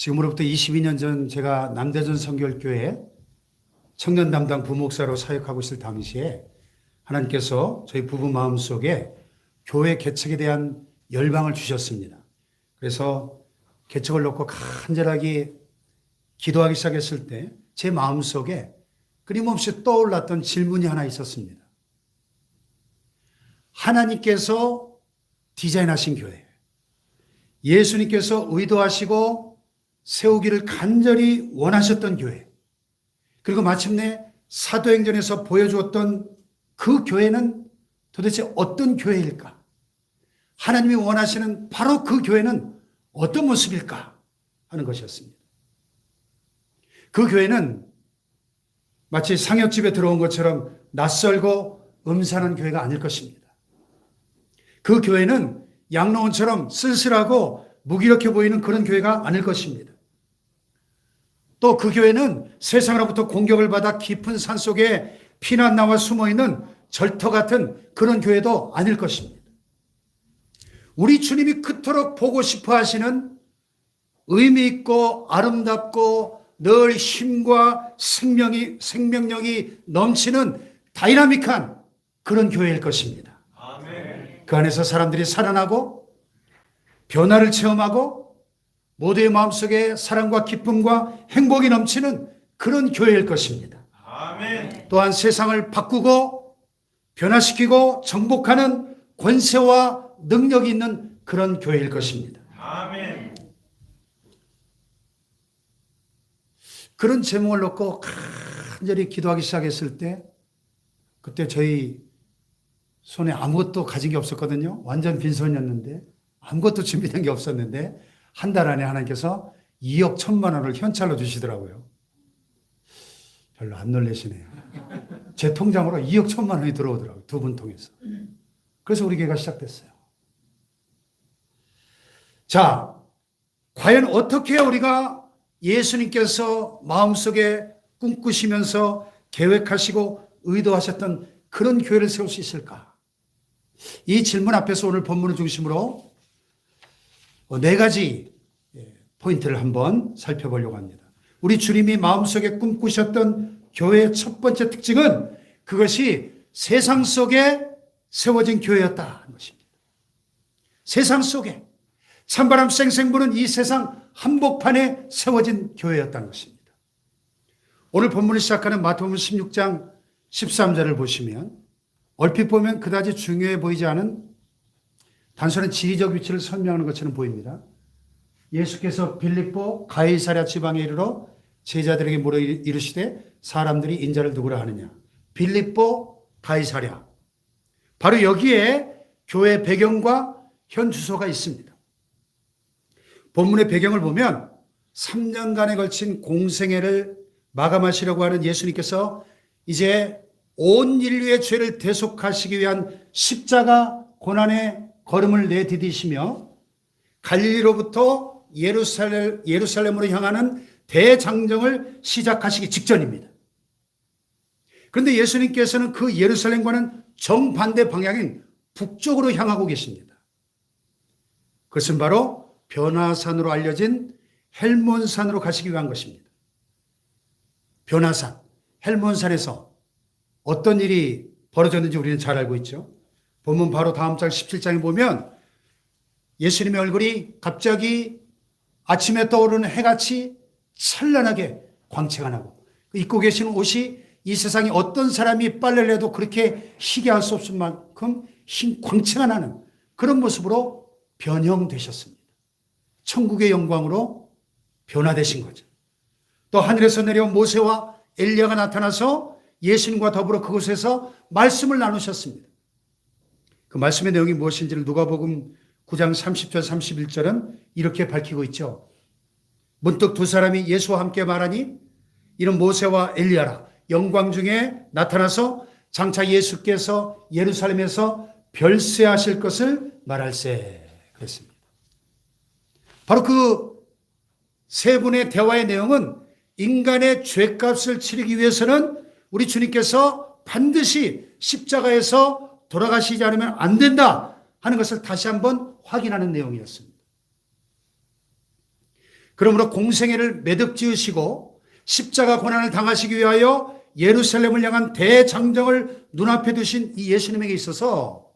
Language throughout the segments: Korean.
지금으로부터 22년 전 제가 남대전 성결교회 청년 담당 부목사로 사역하고 있을 당시에 하나님께서 저희 부부 마음속에 교회 개척에 대한 열방을 주셨습니다. 그래서 개척을 놓고 간절하게 기도하기 시작했을 때 제 마음속에 끊임없이 떠올랐던 질문이 하나 있었습니다. 하나님께서 디자인하신 교회, 예수님께서 의도하시고 세우기를 간절히 원하셨던 교회, 그리고 마침내 사도행전에서 보여주었던 그 교회는 도대체 어떤 교회일까? 하나님이 원하시는 바로 그 교회는 어떤 모습일까? 하는 것이었습니다. 그 교회는 마치 상역집에 들어온 것처럼 낯설고 음산한 교회가 아닐 것입니다. 그 교회는 양로원처럼 쓸쓸하고 무기력해 보이는 그런 교회가 아닐 것입니다. 또 그 교회는 세상으로부터 공격을 받아 깊은 산속에 피난 나와 숨어있는 절터 같은 그런 교회도 아닐 것입니다. 우리 주님이 그토록 보고 싶어 하시는 의미 있고 아름답고 늘 힘과 생명력이 넘치는 다이나믹한 그런 교회일 것입니다. 아멘. 그 안에서 사람들이 살아나고 변화를 체험하고 모두의 마음속에 사랑과 기쁨과 행복이 넘치는 그런 교회일 것입니다. 아멘. 또한 세상을 바꾸고 변화시키고 정복하는 권세와 능력이 있는 그런 교회일 것입니다. 아멘. 그런 제목을 놓고 간절히 기도하기 시작했을 때 그때 저희 손에 아무것도 가진 게 없었거든요. 완전 빈손이었는데 아무것도 준비된 게 없었는데 한 달 안에 하나님께서 2억 1천만 원을 현찰로 주시더라고요. 별로 안 놀라시네요. 제 통장으로 2억 1천만 원이 들어오더라고요. 두 분 통해서. 그래서 우리 교회가 시작됐어요. 자, 과연 어떻게 우리가 예수님께서 마음속에 꿈꾸시면서 계획하시고 의도하셨던 그런 교회를 세울 수 있을까? 이 질문 앞에서 오늘 본문을 중심으로 4가지 포인트를 한번 살펴보려고 합니다. 우리 주님이 마음속에 꿈꾸셨던 교회의 첫 번째 특징은 그것이 세상 속에 세워진 교회였다는 것입니다. 세상 속에 찬바람 쌩쌩 부는 이 세상 한복판에 세워진 교회였다는 것입니다. 오늘 본문을 시작하는 마태복음 16장 13절을 보시면 얼핏 보면 그다지 중요해 보이지 않은 단순한 지리적 위치를 설명하는 것처럼 보입니다. 예수께서 빌립보 가이사랴 지방에 이르러 제자들에게 물어 이르시되 사람들이 인자를 누구라 하느냐. 빌립보 가이사랴. 바로 여기에 교회 배경과 현 주소가 있습니다. 본문의 배경을 보면 3년간에 걸친 공생애를 마감하시려고 하는 예수님께서 이제 온 인류의 죄를 대속하시기 위한 십자가 고난의 걸음을 내디디시며 갈릴리로부터 예루살렘으로 향하는 대장정을 시작하시기 직전입니다. 그런데 예수님께서는 그 예루살렘과는 정반대 방향인 북쪽으로 향하고 계십니다. 그것은 바로 변화산으로 알려진 헬몬산으로 가시기 위한 것입니다. 변화산, 헬몬산에서 어떤 일이 벌어졌는지 우리는 잘 알고 있죠. 본문 바로 다음 장 17장에 보면 예수님의 얼굴이 갑자기 아침에 떠오르는 해같이 찬란하게 광채가 나고 입고 계시는 옷이 이 세상에 어떤 사람이 빨래를 해도 그렇게 희게 할 수 없을 만큼 흰 광채가 나는 그런 모습으로 변형되셨습니다. 천국의 영광으로 변화되신 거죠. 또 하늘에서 내려온 모세와 엘리야가 나타나서 예수님과 더불어 그곳에서 말씀을 나누셨습니다. 그 말씀의 내용이 무엇인지를 누가복음 9장 30절 31절은 이렇게 밝히고 있죠. 문득 두 사람이 예수와 함께 말하니 이는 모세와 엘리야라. 영광 중에 나타나서 장차 예수께서 예루살렘에서 별세하실 것을 말할세 그랬습니다. 바로 그 세 분의 대화의 내용은 인간의 죄값을 치르기 위해서는 우리 주님께서 반드시 십자가에서 돌아가시지 않으면 안 된다 하는 것을 다시 한번 확인하는 내용이었습니다. 그러므로 공생애를 매듭 지으시고 십자가 고난을 당하시기 위하여 예루살렘을 향한 대장정을 눈앞에 두신 이 예수님에게 있어서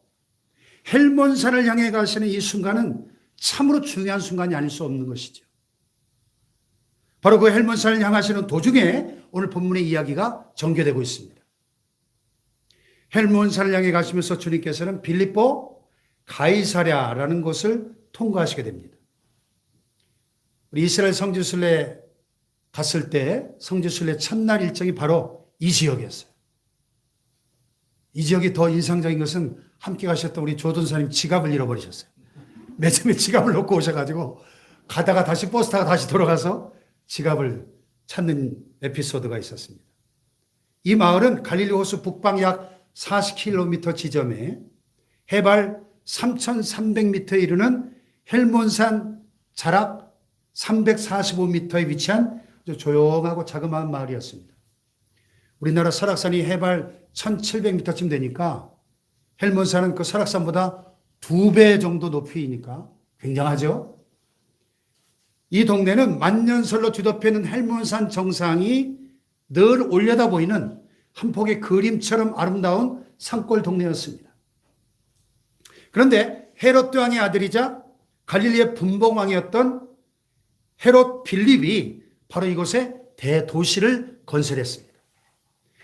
헬몬산을 향해 가시는 이 순간은 참으로 중요한 순간이 아닐 수 없는 것이죠. 바로 그 헬몬산을 향하시는 도중에 오늘 본문의 이야기가 전개되고 있습니다. 헬몬산을 향해 가시면서 주님께서는 빌립보 가이사랴라는 곳을 통과하시게 됩니다. 우리 이스라엘 성지순례 갔을 때 성지순례 첫날 일정이 바로 이 지역이었어요. 이 지역이 더 인상적인 것은 함께 가셨던 우리 조돈사님 지갑을 잃어버리셨어요. 매점에 지갑을 놓고 오셔가지고 가다가 다시 버스 타고 다시 돌아가서 지갑을 찾는 에피소드가 있었습니다. 이 마을은 갈릴리 호수 북방 약 40km 지점에 해발 3,300m에 이르는 헬몬산 자락 345m에 위치한 조용하고 자그마한 마을이었습니다. 우리나라 설악산이 해발 1,700m쯤 되니까 헬몬산은 그 설악산보다 2배 정도 높이니까 굉장하죠. 이 동네는 만년설로 뒤덮여 있는 헬몬산 정상이 늘 올려다 보이는 한 폭의 그림처럼 아름다운 산골 동네였습니다. 그런데 헤롯 왕의 아들이자 갈릴리의 분봉왕이었던 헤롯 빌립이 바로 이곳에 대도시를 건설했습니다.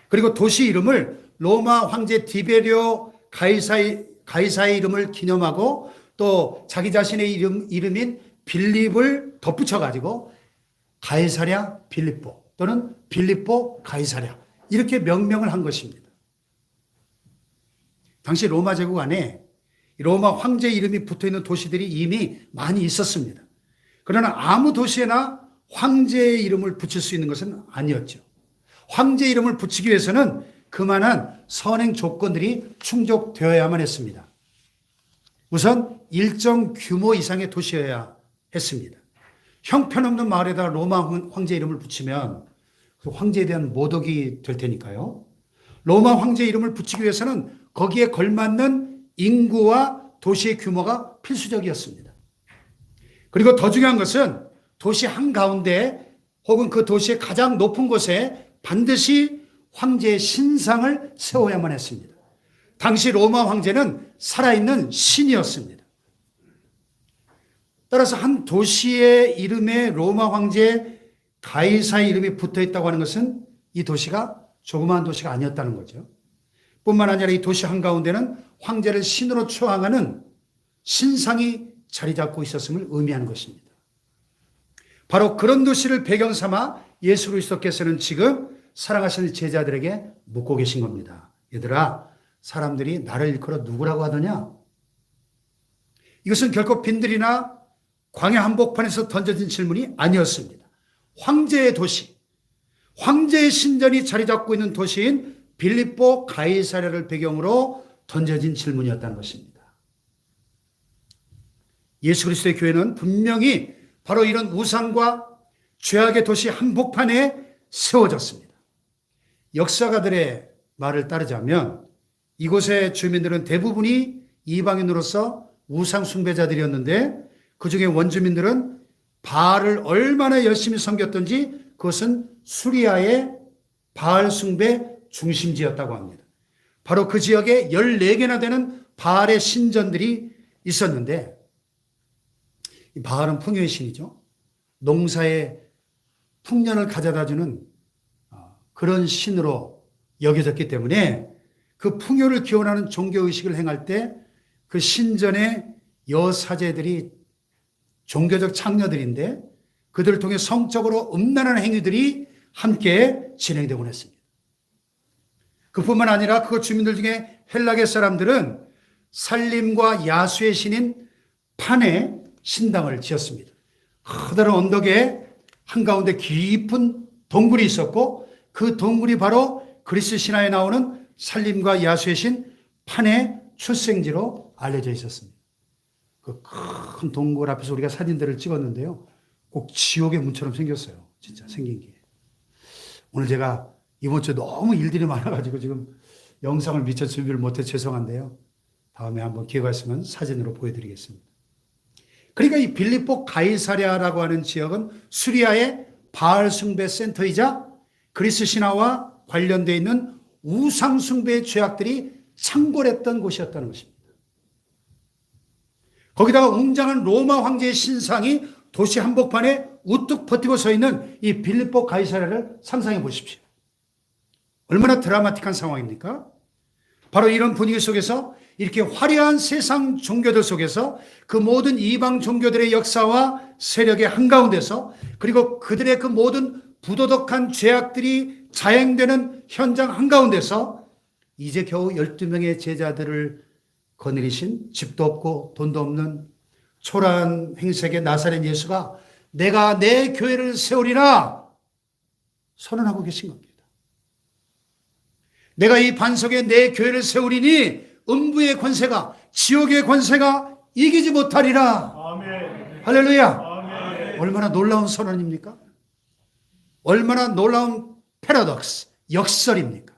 그리고 도시 이름을 로마 황제 디베리오 가이사의 이름을 기념하고 또 자기 자신의 이름인 빌립을 덧붙여가지고 가이사랴 빌립보 또는 빌립보 가이사랴 이렇게 명명을 한 것입니다. 당시 로마 제국 안에 로마 황제 이름이 붙어있는 도시들이 이미 많이 있었습니다. 그러나 아무 도시에나 황제의 이름을 붙일 수 있는 것은 아니었죠. 황제 이름을 붙이기 위해서는 그만한 선행 조건들이 충족되어야만 했습니다. 우선 일정 규모 이상의 도시여야 했습니다. 형편없는 마을에다 로마 황제 이름을 붙이면 그 황제에 대한 모독이 될 테니까요. 로마 황제 이름을 붙이기 위해서는 거기에 걸맞는 인구와 도시의 규모가 필수적이었습니다. 그리고 더 중요한 것은 도시 한가운데 혹은 그 도시의 가장 높은 곳에 반드시 황제의 신상을 세워야만 했습니다. 당시 로마 황제는 살아있는 신이었습니다. 따라서 한 도시의 이름에 로마 황제 가이사의 이름이 붙어 있다고 하는 것은 이 도시가 조그마한 도시가 아니었다는 거죠. 뿐만 아니라 이 도시 한가운데는 황제를 신으로 추앙하는 신상이 자리 잡고 있었음을 의미하는 것입니다. 바로 그런 도시를 배경 삼아 예수 그리스도께서는 지금 사랑하시는 제자들에게 묻고 계신 겁니다. 얘들아, 사람들이 나를 일컬어 누구라고 하더냐? 이것은 결코 빈들이나 광야 한복판에서 던져진 질문이 아니었습니다. 황제의 도시, 황제의 신전이 자리 잡고 있는 도시인 빌립보 가이사랴를 배경으로 던져진 질문이었다는 것입니다. 예수 그리스도의 교회는 분명히 바로 이런 우상과 죄악의 도시 한복판에 세워졌습니다. 역사가들의 말을 따르자면 이곳의 주민들은 대부분이 이방인으로서 우상 숭배자들이었는데 그중에 원주민들은 바알을 얼마나 열심히 섬겼던지 그것은 수리아의 바알 숭배 중심지였다고 합니다. 바로 그 지역에 14개나 되는 바알의 신전들이 있었는데 이 바알은 풍요의 신이죠. 농사에 풍년을 가져다주는 그런 신으로 여겨졌기 때문에 그 풍요를 기원하는 종교의식을 행할 때 그 신전의 여사제들이 종교적 창녀들인데 그들을 통해 성적으로 음란한 행위들이 함께 진행되곤 했습니다. 그뿐만 아니라 그 주민들 중에 헬라계 사람들은 살림과 야수의 신인 판에 신당을 지었습니다. 커다란 언덕에 한가운데 깊은 동굴이 있었고 그 동굴이 바로 그리스 신화에 나오는 살림과 야수의 신 판의 출생지로 알려져 있었습니다. 그 큰 동굴 앞에서 우리가 사진들을 찍었는데요. 꼭 지옥의 문처럼 생겼어요. 진짜 생긴 게. 오늘 제가 이번 주에 너무 일들이 많아가지고 지금 영상을 미처 준비를 못해 죄송한데요. 다음에 한번 기회가 있으면 사진으로 보여드리겠습니다. 그러니까 이 빌립보 가이사랴라고 하는 지역은 수리아의 바알 숭배 센터이자 그리스 신화와 관련되어 있는 우상 숭배의 죄악들이 창궐했던 곳이었다는 것입니다. 거기다가 웅장한 로마 황제의 신상이 도시 한복판에 우뚝 버티고 서 있는 이 빌립보 가이사랴를 상상해 보십시오. 얼마나 드라마틱한 상황입니까? 바로 이런 분위기 속에서 이렇게 화려한 세상 종교들 속에서 그 모든 이방 종교들의 역사와 세력의 한가운데서 그리고 그들의 그 모든 부도덕한 죄악들이 자행되는 현장 한가운데서 이제 겨우 12명의 제자들을 거느리신 집도 없고 돈도 없는 초라한 행색의 나사렛 예수가 내가 내 교회를 세우리라 선언하고 계신 겁니다. 내가 이 반석에 내 교회를 세우리니 음부의 권세가 지옥의 권세가 이기지 못하리라. 아멘. 할렐루야. 아멘. 얼마나 놀라운 선언입니까? 얼마나 놀라운 패러독스, 역설입니까?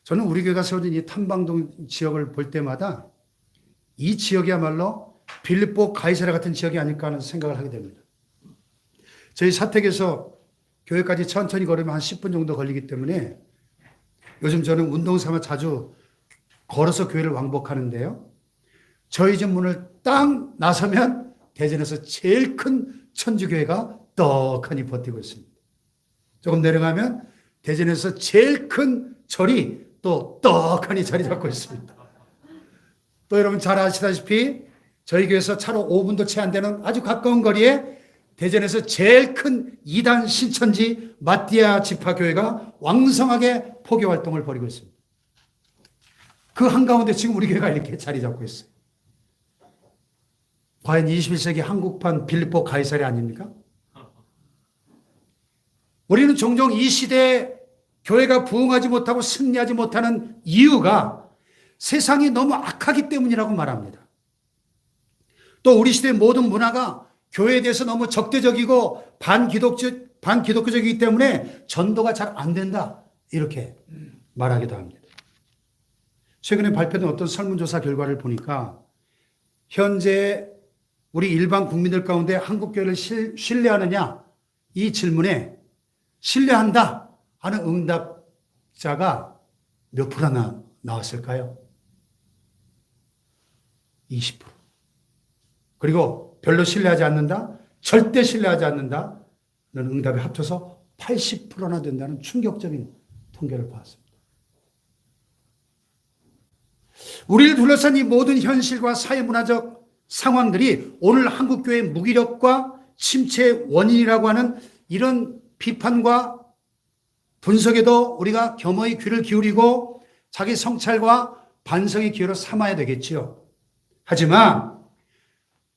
저는 우리 교회가 세워진 이 탐방동 지역을 볼 때마다 이 지역이야말로 빌립보 가이사랴 같은 지역이 아닐까 하는 생각을 하게 됩니다. 저희 사택에서 교회까지 천천히 걸으면 한 10분 정도 걸리기 때문에 요즘 저는 운동 삼아 자주 걸어서 교회를 왕복하는데요. 저희 집 문을 딱 나서면 대전에서 제일 큰 천주교회가 떡하니 버티고 있습니다. 조금 내려가면 대전에서 제일 큰 절이 또 떡하니 자리 잡고 있습니다. 또 여러분 잘 아시다시피 저희 교회에서 차로 5분도 채 안 되는 아주 가까운 거리에 대전에서 제일 큰 이단 신천지 마띠아 지파교회가 왕성하게 포교 활동을 벌이고 있습니다. 그 한가운데 지금 우리 교회가 이렇게 자리 잡고 있어요. 과연 21세기 한국판 빌립보 가이사랴 아닙니까? 우리는 종종 이 시대에 교회가 부흥하지 못하고 승리하지 못하는 이유가 세상이 너무 악하기 때문이라고 말합니다. 또 우리 시대의 모든 문화가 교회에 대해서 너무 적대적이고 반기독교적이기 때문에 전도가 잘 안 된다. 이렇게 말하기도 합니다. 최근에 발표된 어떤 설문조사 결과를 보니까 현재 우리 일반 국민들 가운데 한국교회를 신뢰하느냐 이 질문에 신뢰한다 하는 응답자가 몇 프로나 나왔을까요? 20%. 그리고 별로 신뢰하지 않는다, 절대 신뢰하지 않는다는 응답이 합쳐서 80%나 된다는 충격적인 통계를 봤습니다. 우리를 둘러싼 이 모든 현실과 사회문화적 상황들이 오늘 한국교회의 무기력과 침체의 원인이라고 하는 이런 비판과 분석에도 우리가 겸허히 귀를 기울이고 자기 성찰과 반성의 기회로 삼아야 되겠지요. 하지만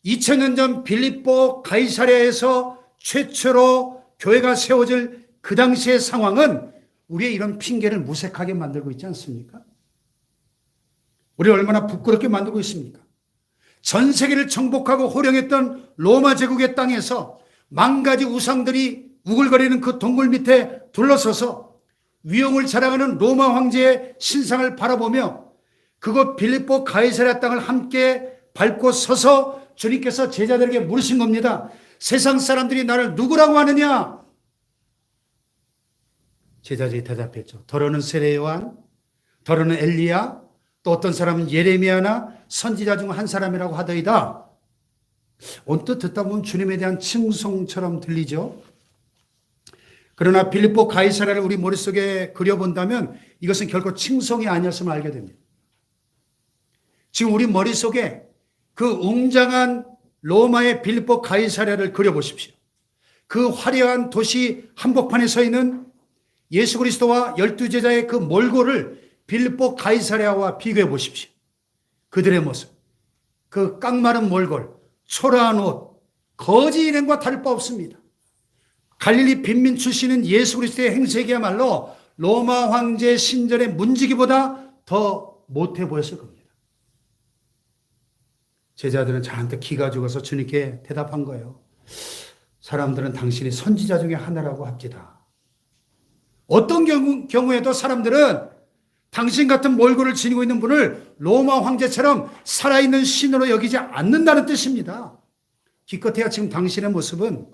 2000년 전 빌립보 가이사랴에서 최초로 교회가 세워질 그 당시의 상황은 우리의 이런 핑계를 무색하게 만들고 있지 않습니까? 우리를 얼마나 부끄럽게 만들고 있습니까? 전 세계를 정복하고 호령했던 로마 제국의 땅에서 만가지 우상들이 우글거리는 그 동굴 밑에 둘러서서 위엄을 자랑하는 로마 황제의 신상을 바라보며 그곳 빌립보 가이사랴 땅을 함께 밟고 서서 주님께서 제자들에게 물으신 겁니다. 세상 사람들이 나를 누구라고 하느냐? 제자들이 대답했죠. 더러는 세례 요한, 더러는 엘리야, 또 어떤 사람은 예레미야나 선지자 중 한 사람이라고 하더이다. 언뜻 듣다 보면 주님에 대한 칭송처럼 들리죠. 그러나 빌립보 가이사랴를 우리 머릿속에 그려본다면 이것은 결코 칭송이 아니었음을 알게 됩니다. 지금 우리 머릿속에 그 웅장한 로마의 빌립보 가이사랴를 그려보십시오. 그 화려한 도시 한복판에 서 있는 예수 그리스도와 12제자의 그 몰골을 빌립보 가이사랴와 비교해 보십시오. 그들의 모습, 그 깡마른 몰골, 초라한 옷, 거지 일행과 다를 바 없습니다. 갈릴리 빈민 출신인 예수 그리스도의 행색이야말로 로마 황제 신전의 문지기보다 더 못해 보였을 겁니다. 제자들은 저한테 기가 죽어서 주님께 대답한 거예요. 사람들은 당신이 선지자 중에 하나라고 합니다. 어떤 경우에도 사람들은 당신 같은 몰골을 지니고 있는 분을 로마 황제처럼 살아있는 신으로 여기지 않는다는 뜻입니다. 기껏해야 지금 당신의 모습은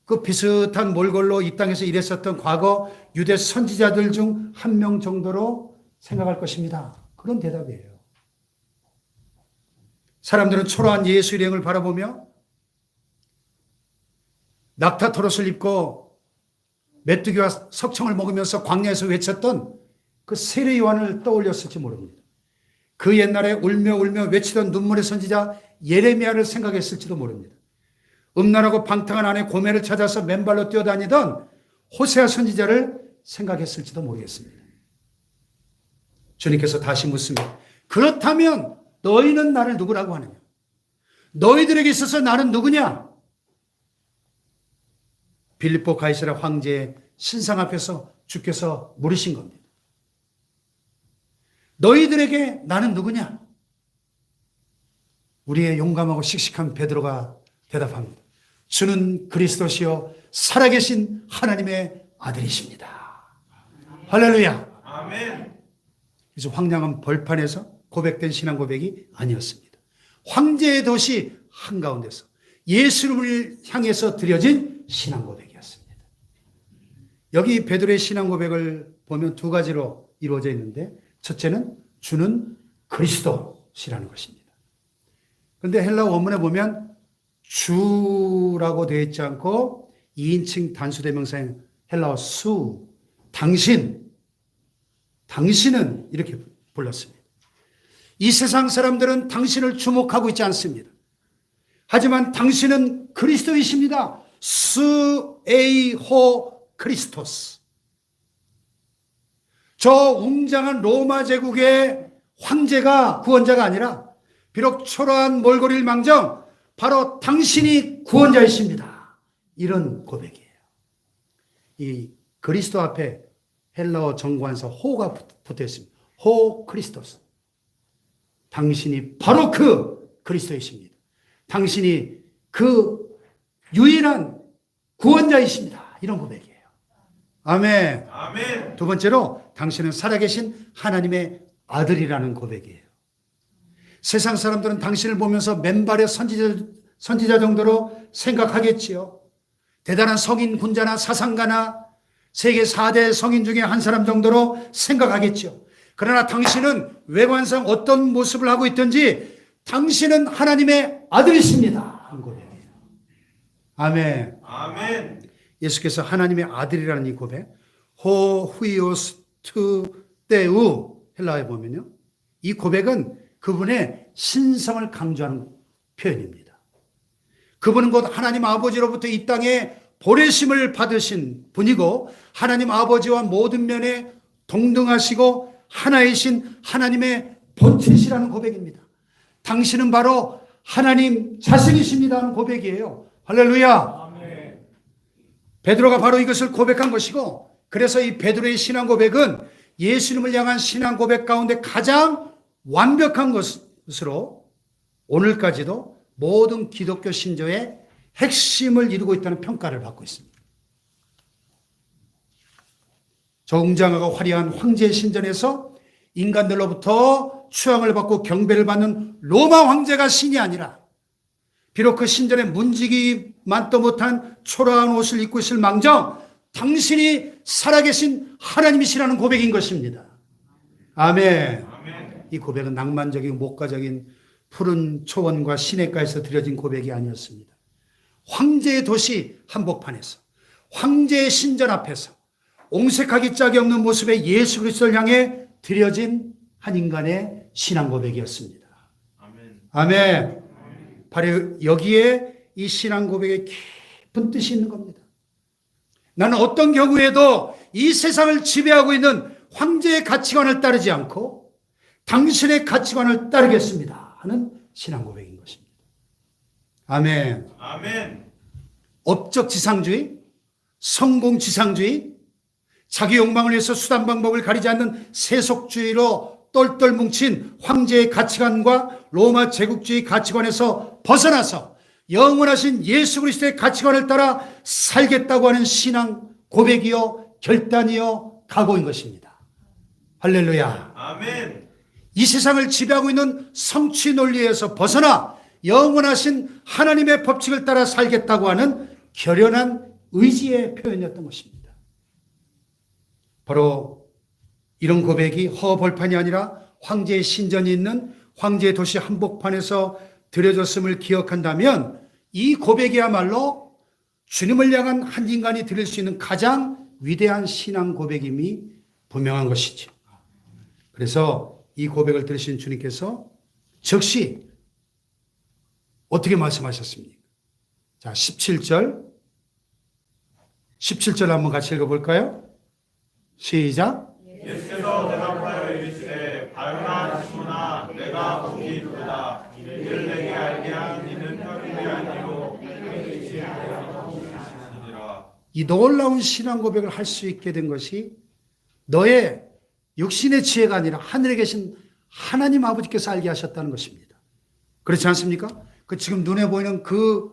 그 비슷한 몰골로 이 땅에서 일했었던 과거 유대 선지자들 중 한 명 정도로 생각할 것입니다. 그런 대답이에요. 사람들은 초라한 예수 일행을 바라보며 낙타 털옷을 입고 메뚜기와 석청을 먹으면서 광야에서 외쳤던 그 세례 요한을 떠올렸을지 모릅니다. 그 옛날에 울며 울며 외치던 눈물의 선지자 예레미야를 생각했을지도 모릅니다. 음란하고 방탕한 아내 고멜을 찾아서 맨발로 뛰어다니던 호세아 선지자를 생각했을지도 모르겠습니다. 주님께서 다시 묻습니다. 그렇다면 너희는 나를 누구라고 하느냐? 너희들에게 있어서 나는 누구냐? 빌립보 가이사랴 황제의 신상 앞에서 주께서 물으신 겁니다. 너희들에게 나는 누구냐? 우리의 용감하고 씩씩한 베드로가 대답합니다. 주는 그리스도시요 살아계신 하나님의 아들이십니다. 할렐루야. 아멘. 그래서 황량한 벌판에서 고백된 신앙 고백이 아니었습니다. 황제의 도시 한가운데서 예수를 향해서 드려진 신앙 고백이었습니다. 여기 베드로의 신앙 고백을 보면 두 가지로 이루어져 있는데 첫째는 주는 그리스도시라는 것입니다. 그런데 헬라 원문에 보면 주라고 되어 있지 않고 2인칭 단수대명사인 헬라어 수, 당신은 이렇게 불렀습니다. 이 세상 사람들은 당신을 주목하고 있지 않습니다. 하지만 당신은 그리스도이십니다. 수 에이호 크리스토스. 저 웅장한 로마 제국의 황제가 구원자가 아니라 비록 초라한 몰골일 망정 바로 당신이 구원자이십니다. 이런 고백이에요. 이 그리스도 앞에 헬라어 정관사 호가 붙어 있습니다. 호 크리스토스. 당신이 바로 그 그리스도이십니다. 당신이 그 유일한 구원자이십니다. 이런 고백이에요. 아멘. 아멘. 두 번째로 당신은 살아계신 하나님의 아들이라는 고백이에요. 세상 사람들은 당신을 보면서 맨발의 선지자 정도로 생각하겠지요. 대단한 성인 군자나 사상가나 세계 4대 성인 중에 한 사람 정도로 생각하겠죠. 그러나 당신은 외관상 어떤 모습을 하고 있든지 당신은 하나님의 아들이십니다. 하는 고백이에요. 아멘. 아멘. 예수께서 하나님의 아들이라는 이 고백, 호 후이오스 투 테우 헬라어에 보면요. 이 고백은 그분의 신성을 강조하는 표현입니다. 그분은 곧 하나님 아버지로부터 이 땅에 보내심을 받으신 분이고 하나님 아버지와 모든 면에 동등하시고 하나이신 하나님의 본체시라는 고백입니다. 당신은 바로 하나님 자신이십니다 하는 고백이에요. 할렐루야. 아멘. 베드로가 바로 이것을 고백한 것이고 그래서 이 베드로의 신앙 고백은 예수님을 향한 신앙 고백 가운데 가장 완벽한 것으로 오늘까지도 모든 기독교 신조의 핵심을 이루고 있다는 평가를 받고 있습니다. 저 웅장하고 화려한 황제의 신전에서 인간들로부터 추앙을 받고 경배를 받는 로마 황제가 신이 아니라 비록 그 신전에 문지기만도 못한 초라한 옷을 입고 있을 망정 당신이 살아계신 하나님이시라는 고백인 것입니다. 아멘. 아멘. 이 고백은 낭만적이고 목가적인 푸른 초원과 시냇가에서 드려진 고백이 아니었습니다. 황제의 도시 한복판에서 황제의 신전 앞에서 옹색하기 짝이 없는 모습의 예수 그리스도를 향해 드려진 한 인간의 신앙 고백이었습니다. 아멘. 아멘. 바로 여기에 이 신앙 고백에 깊은 뜻이 있는 겁니다. 나는 어떤 경우에도 이 세상을 지배하고 있는 황제의 가치관을 따르지 않고 당신의 가치관을 따르겠습니다 하는 신앙 고백인 것입니다. 아멘. 아멘. 업적 지상주의, 성공 지상주의, 자기 욕망을 위해서 수단 방법을 가리지 않는 세속주의로 똘똘 뭉친 황제의 가치관과 로마 제국주의 가치관에서 벗어나서 영원하신 예수 그리스도의 가치관을 따라 살겠다고 하는 신앙 고백이요 결단이요 각오인 것입니다. 할렐루야. 아멘. 이 세상을 지배하고 있는 성취 논리에서 벗어나 영원하신 하나님의 법칙을 따라 살겠다고 하는 결연한 의지의 표현이었던 것입니다. 바로 이런 고백이 허벌판이 아니라 황제의 신전이 있는 황제의 도시 한복판에서 드려졌음을 기억한다면 이 고백이야말로 주님을 향한 한 인간이 드릴 수 있는 가장 위대한 신앙 고백임이 분명한 것이죠. 그래서 이 고백을 들으신 주님께서 즉시 어떻게 말씀하셨습니까? 자, 17절 한번 같이 읽어볼까요? 시작. 예수께서 대답하여 이르시되 바요나 시몬아 내가 복이 이르다 이를 내게 알게 한 이는 혈이 아니요 이 놀라운 신앙 고백을 할 수 있게 된 것이 너의 육신의 지혜가 아니라 하늘에 계신 하나님 아버지께서 알게 하셨다는 것입니다. 그렇지 않습니까? 그 지금 눈에 보이는 그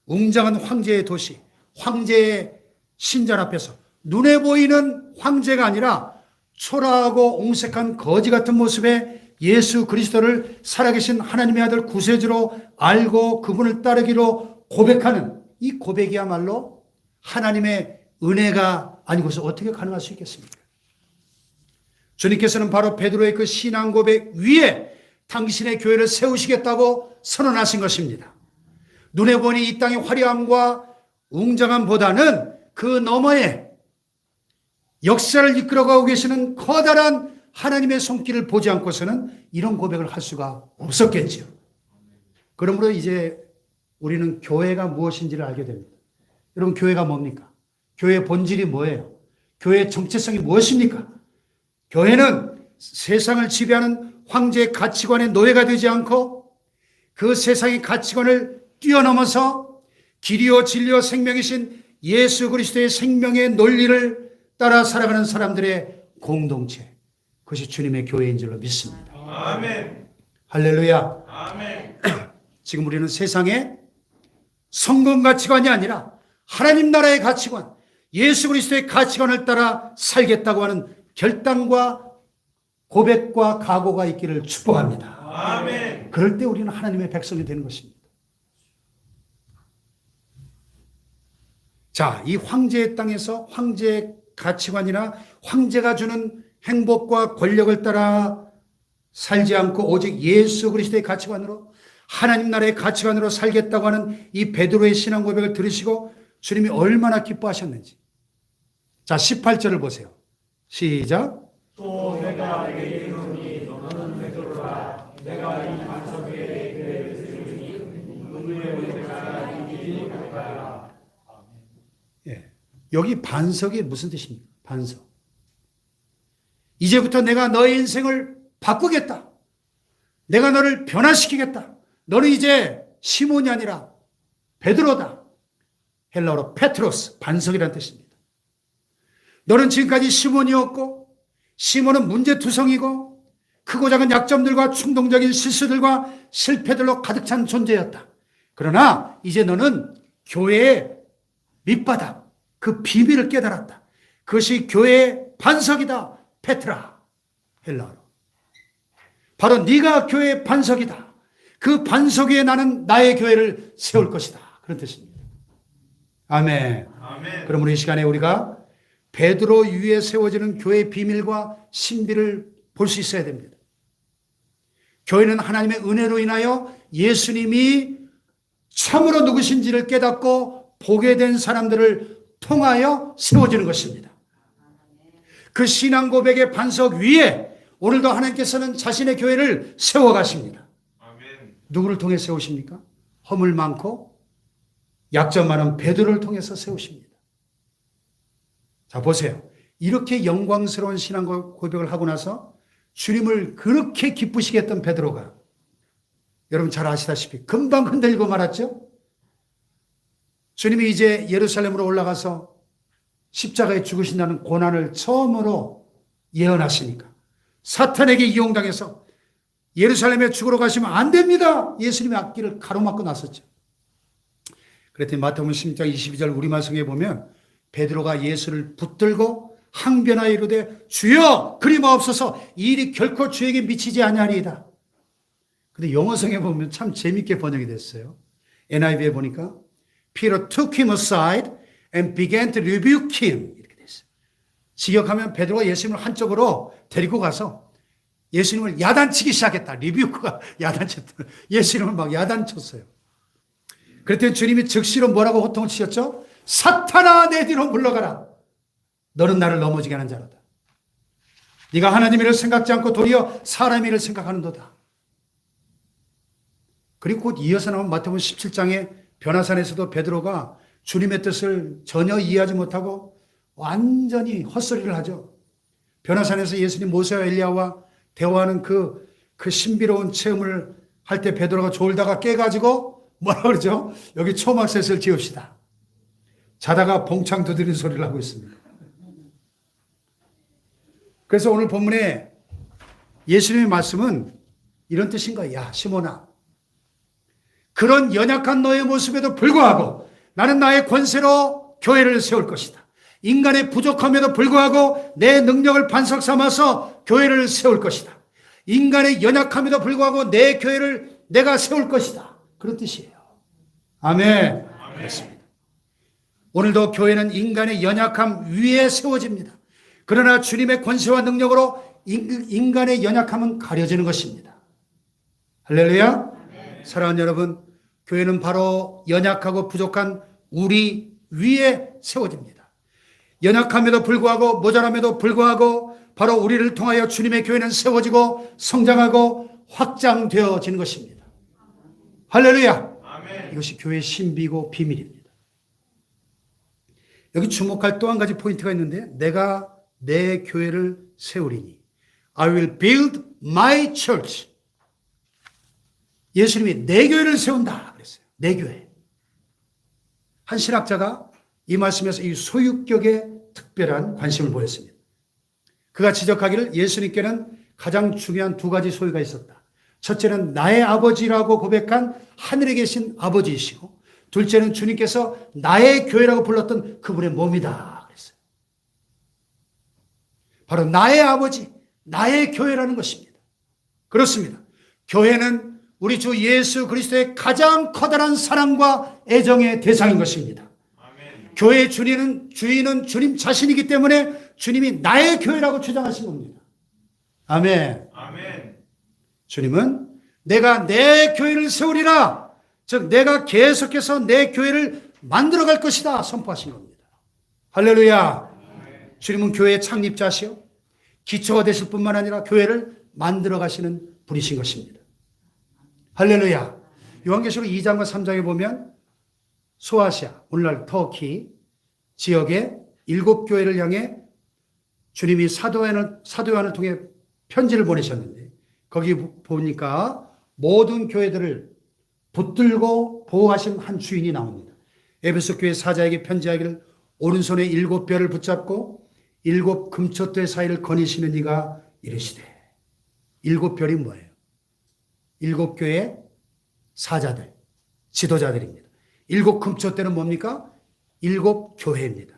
웅장한 황제의 도시, 황제의 신전 앞에서 눈에 보이는 황제가 아니라 초라하고 옹색한 거지 같은 모습의 예수 그리스도를 살아계신 하나님의 아들 구세주로 알고 그분을 따르기로 고백하는 이 고백이야말로 하나님의 은혜가 아니고서 어떻게 가능할 수 있겠습니까? 주님께서는 바로 베드로의 그 신앙 고백 위에 당신의 교회를 세우시겠다고 선언하신 것입니다. 눈에 보니 이 땅의 화려함과 웅장함보다는 그 너머에 역사를 이끌어가고 계시는 커다란 하나님의 손길을 보지 않고서는 이런 고백을 할 수가 없었겠지요. 그러므로 이제 우리는 교회가 무엇인지를 알게 됩니다. 여러분, 교회가 뭡니까? 교회의 본질이 뭐예요? 교회의 정체성이 무엇입니까? 교회는 세상을 지배하는 황제의 가치관의 노예가 되지 않고 그 세상의 가치관을 뛰어넘어서 길이요 진리요 생명이신 예수 그리스도의 생명의 논리를 따라 살아가는 사람들의 공동체, 그것이 주님의 교회인 줄로 믿습니다. 아멘. 할렐루야. 아멘. 지금 우리는 세상의 성공 가치관이 아니라 하나님 나라의 가치관, 예수 그리스도의 가치관을 따라 살겠다고 하는 결단과 고백과 각오가 있기를 축복합니다. 아멘. 그럴 때 우리는 하나님의 백성이 되는 것입니다. 자, 이 황제의 땅에서 황제의 가치관이나 황제가 주는 행복과 권력을 따라 살지 않고 오직 예수 그리스도의 가치관으로 하나님 나라의 가치관으로 살겠다고 하는 이 베드로의 신앙 고백을 들으시고 주님이 얼마나 기뻐하셨는지. 자, 18절을 보세요. 시작. 또 내가 내게 이르노니 너는 베드로라 내가 이 반석 위에 교회를 세우니 문을 내가 이기지 못하리라. 예. 여기 반석이 무슨 뜻입니까? 반석. 이제부터 내가 너의 인생을 바꾸겠다. 내가 너를 변화시키겠다. 너는 이제 시몬이 아니라 베드로다. 헬라어로 페트로스, 반석이라는 뜻입니다. 너는 지금까지 시몬이었고 시몬은 문제투성이고 크고 작은 약점들과 충동적인 실수들과 실패들로 가득 찬 존재였다. 그러나 이제 너는 교회의 밑바닥, 그 비밀을 깨달았다. 그것이 교회의 반석이다. 페트라, 헬라어로. 바로 네가 교회의 반석이다. 그 반석 위에 나는 나의 교회를 세울 것이다. 그런 뜻입니다. 아멘. 아멘. 그러므로 이 시간에 우리가 베드로 위에 세워지는 교회의 비밀과 신비를 볼 수 있어야 됩니다. 교회는 하나님의 은혜로 인하여 예수님이 참으로 누구신지를 깨닫고 보게 된 사람들을 통하여 세워지는 것입니다. 그 신앙 고백의 반석 위에 오늘도 하나님께서는 자신의 교회를 세워가십니다. 아멘. 누구를 통해 세우십니까? 허물 많고 약점 많은 베드로를 통해서 세우십니다. 자, 보세요. 이렇게 영광스러운 신앙 고백을 하고 나서 주님을 그렇게 기쁘시게 했던 베드로가 여러분 잘 아시다시피 금방 흔들리고 말았죠? 주님이 이제 예루살렘으로 올라가서 십자가에 죽으신다는 고난을 처음으로 예언하시니까 사탄에게 이용당해서 예루살렘에 죽으러 가시면 안 됩니다. 예수님의 앞길을 가로막고 나섰죠. 그랬더니 마태복음 16장 22절 우리말 성경에 보면 베드로가 예수를 붙들고 항변하여 이르되 주여 그리마옵소서 이 일이 결코 주에게 미치지 아니하리이다. 근데 영어성에 보면 참 재밌게 번역이 됐어요. NIV에 보니까 Peter took him aside and began to rebuke him. 이렇게 됐어요. 직역하면 베드로가 예수님을 한쪽으로 데리고 가서 예수님을 야단치기 시작했다. 리뷰크가 야단쳤다. 예수님을 막 야단쳤어요. 그랬더니 주님이 즉시로 뭐라고 호통을 치셨죠? 사탄아 내 뒤로 물러가라. 너는 나를 넘어지게 하는 자로다. 네가 하나님 일을 생각지 않고 도리어 사람 일을 생각하는도다. 그리고 곧 이어서 나온 마태복음 17장에 변화산에서도 베드로가 주님의 뜻을 전혀 이해하지 못하고 완전히 헛소리를 하죠. 변화산에서 예수님 모세와 엘리야와 대화하는 그 신비로운 체험을 할 때 베드로가 졸다가 깨가지고 뭐라 그러죠? 여기 초막셋을 지읍시다. 자다가 봉창 두드리는 소리를 하고 있습니다. 그래서 오늘 본문에 예수님의 말씀은 이런 뜻인 거야. 야, 시몬아. 그런 연약한 너의 모습에도 불구하고 나는 나의 권세로 교회를 세울 것이다. 인간의 부족함에도 불구하고 내 능력을 반석 삼아서 교회를 세울 것이다. 인간의 연약함에도 불구하고 내 교회를 내가 세울 것이다. 그런 뜻이에요. 아멘. 그렇습니다. 오늘도 교회는 인간의 연약함 위에 세워집니다. 그러나 주님의 권세와 능력으로 인간의 연약함은 가려지는 것입니다. 할렐루야. 사랑하는 여러분, 교회는 바로 연약하고 부족한 우리 위에 세워집니다. 연약함에도 불구하고 모자람에도 불구하고 바로 우리를 통하여 주님의 교회는 세워지고 성장하고 확장되어지는 것입니다. 할렐루야. 아멘. 이것이 교회의 신비고 비밀입니다. 여기 주목할 또 한 가지 포인트가 있는데 내가 내 교회를 세우리니 I will build my church. 예수님이 내 교회를 세운다 그랬어요. 내 교회. 한 신학자가 이 말씀에서 이 소유격에 특별한 관심을 보였습니다. 그가 지적하기를 예수님께는 가장 중요한 두 가지 소유가 있었다. 첫째는 나의 아버지라고 고백한 하늘에 계신 아버지이시고 둘째는 주님께서 나의 교회라고 불렀던 그분의 몸이다 그랬어요. 바로 나의 아버지, 나의 교회라는 것입니다. 그렇습니다. 교회는 우리 주 예수 그리스도의 가장 커다란 사랑과 애정의 대상인 것입니다. 아멘. 교회의 주인은 주님 자신이기 때문에 주님이 나의 교회라고 주장하신 겁니다. 아멘. 아멘. 주님은 내가 내 교회를 세우리라. 즉 내가 계속해서 내 교회를 만들어갈 것이다 선포하신 겁니다. 할렐루야. 아멘. 주님은 교회의 창립자시요 기초가 되실 뿐만 아니라 교회를 만들어 가시는 분이신 것입니다. 할렐루야. 요한계시록 2장과 3장에 보면 소아시아, 오늘날 터키 지역의 7교회를 향해 주님이 사도 요한을 통해 편지를 보내셨는데 거기 보니까 모든 교회들을 붙들고 보호하신 한 주인이 나옵니다. 에베소 교회 사자에게 편지하기를 오른손에 7뼈를 붙잡고 7 금초대 사이를 거니시는 이가 이르시되 7별이 뭐예요? 7교회 사자들, 지도자들입니다. 7 금초대는 뭡니까? 7교회입니다.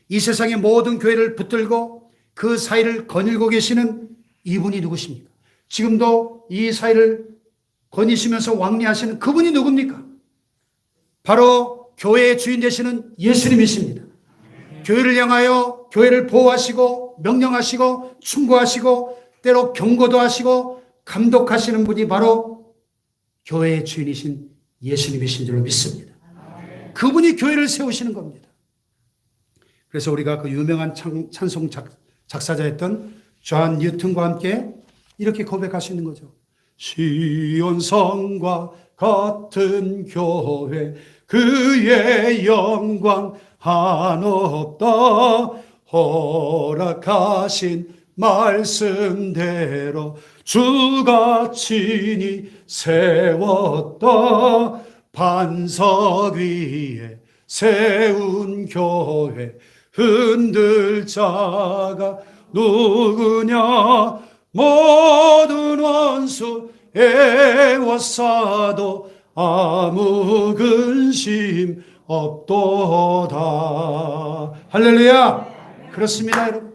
이 세상의 모든 교회를 붙들고 그 사이를 거닐고 계시는 이분이 누구십니까? 지금도 이 사이를 거니시면서 왕래하시는 그분이 누굽니까? 바로 교회의 주인 되시는 예수님이십니다. 교회를 향하여 교회를 보호하시고 명령하시고 충고하시고 때로 경고도 하시고 감독하시는 분이 바로 교회의 주인이신 예수님이신 줄로 믿습니다. 그분이 교회를 세우시는 겁니다. 그래서 우리가 그 유명한 찬송 작사자였던 존 뉴턴과 함께 이렇게 고백할 수 있는 거죠. 시온성과 같은 교회 그의 영광 한없다 허락하신 말씀대로 주가 친히 세웠다 반석 위에 세운 교회 흔들 자가 누구냐 모든 원수 애워싸도 아무 근심 없도다. 할렐루야. 그렇습니다, 여러분.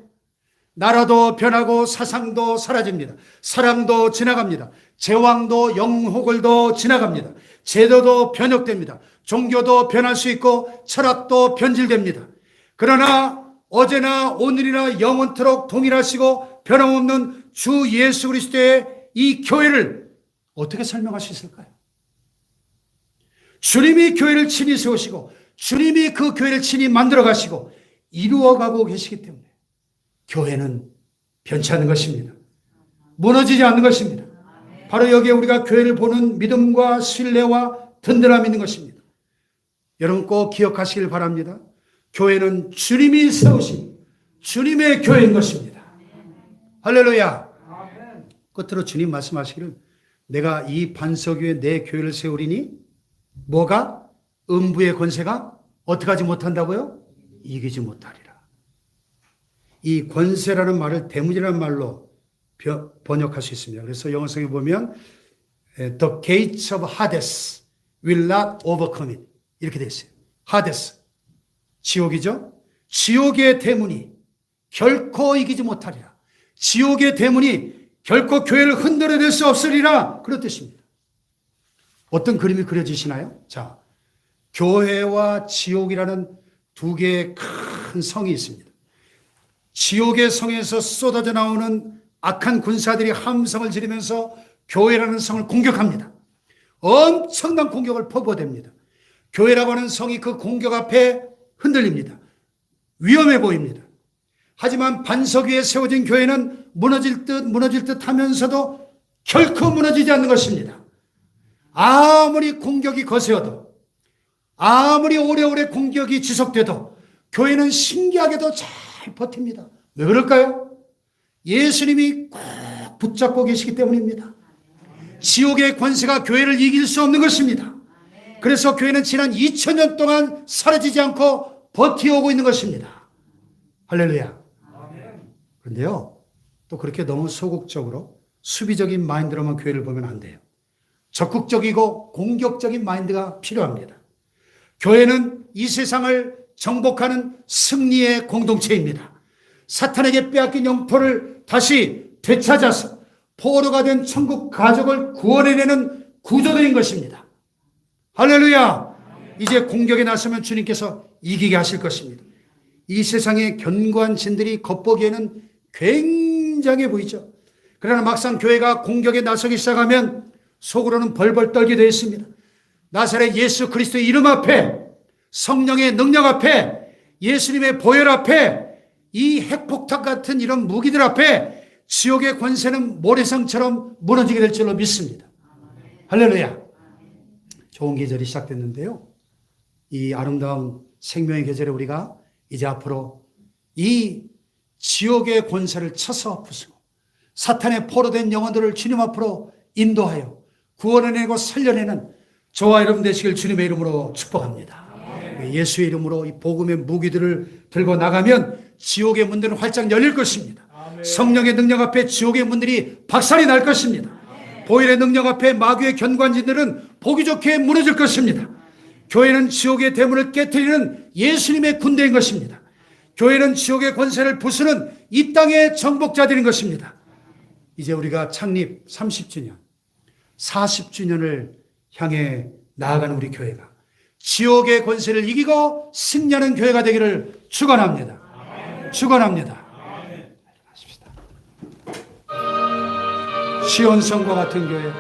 나라도 변하고 사상도 사라집니다. 사랑도 지나갑니다. 제왕도 영호글도 지나갑니다. 제도도 변혁됩니다. 종교도 변할 수 있고 철학도 변질됩니다. 그러나 어제나 오늘이나 영원토록 동일하시고 변함없는 주 예수 그리스도의 이 교회를 어떻게 설명할 수 있을까요? 주님이 교회를 친히 세우시고 주님이 그 교회를 친히 만들어 가시고 이루어가고 계시기 때문에 교회는 변치 않는 것입니다. 무너지지 않는 것입니다. 바로 여기에 우리가 교회를 보는 믿음과 신뢰와 든든함이 있는 것입니다. 여러분 꼭 기억하시길 바랍니다. 교회는 주님이 세우신 주님의 교회인 것입니다. 할렐루야. 끝으로 주님 말씀하시기를 내가 이 반석 위에 내 교회를 세우리니 뭐가? 음부의 권세가 어떻게 하지 못한다고요? 이기지 못하리라. 이 권세라는 말을 대문이라는 말로 번역할 수 있습니다. 그래서 영어성에 보면 The gates of Hades will not overcome it. 이렇게 되어 있어요. Hades. 지옥이죠. 지옥의 대문이 결코 이기지 못하리라. 지옥의 대문이 결코 교회를 흔들어낼 수 없으리라. 그런 뜻입니다. 어떤 그림이 그려지시나요? 자, 교회와 지옥이라는 두 개의 큰 성이 있습니다. 지옥의 성에서 쏟아져 나오는 악한 군사들이 함성을 지르면서 교회라는 성을 공격합니다. 엄청난 공격을 퍼부어댑니다. 교회라고 하는 성이 그 공격 앞에 흔들립니다. 위험해 보입니다. 하지만 반석 위에 세워진 교회는 무너질 듯 하면서도 결코 무너지지 않는 것입니다. 아무리 공격이 거세어도 아무리 오래오래 공격이 지속돼도 교회는 신기하게도 잘 버팁니다. 왜 그럴까요? 예수님이 꼭 붙잡고 계시기 때문입니다. 지옥의 권세가 교회를 이길 수 없는 것입니다. 그래서 교회는 지난 2000년 동안 사라지지 않고 버티오고 있는 것입니다. 할렐루야. 그런데요, 또 그렇게 너무 소극적으로 수비적인 마인드로만 교회를 보면 안 돼요. 적극적이고 공격적인 마인드가 필요합니다. 교회는 이 세상을 정복하는 승리의 공동체입니다. 사탄에게 빼앗긴 영토를 다시 되찾아서 포로가 된 천국 가족을 구원해내는 구조대인 것입니다. 할렐루야. 이제 공격에 나서면 주님께서 이기게 하실 것입니다. 이 세상의 견고한 진들이 겉보기에는 굉장해 보이죠. 그러나 막상 교회가 공격에 나서기 시작하면 속으로는 벌벌 떨게 되어 있습니다. 나사렛 예수 그리스도의 이름 앞에, 성령의 능력 앞에, 예수님의 보혈 앞에, 이 핵폭탄 같은 이런 무기들 앞에 지옥의 권세는 모래성처럼 무너지게 될 줄로 믿습니다. 할렐루야. 좋은 계절이 시작됐는데요. 이 아름다운 생명의 계절에 우리가 이제 앞으로 이 지옥의 권세를 쳐서 부수고 사탄의 포로된 영혼들을 주님 앞으로 인도하여 구원해내고 살려내는 저와 여러분 되시길 주님의 이름으로 축복합니다. 예수의 이름으로 이 복음의 무기들을 들고 나가면 지옥의 문들은 활짝 열릴 것입니다. 성령의 능력 앞에 지옥의 문들이 박살이 날 것입니다. 보혈의 능력 앞에 마귀의 견관진들은 보기 좋게 무너질 것입니다. 교회는 지옥의 대문을 깨트리는 예수님의 군대인 것입니다. 교회는 지옥의 권세를 부수는 이 땅의 정복자들인 것입니다. 이제 우리가 창립 30주년, 40주년을 향해 나아가는 우리 교회가 지옥의 권세를 이기고 승리하는 교회가 되기를 축원합니다. 축원합니다. 시온성과 같은 교회,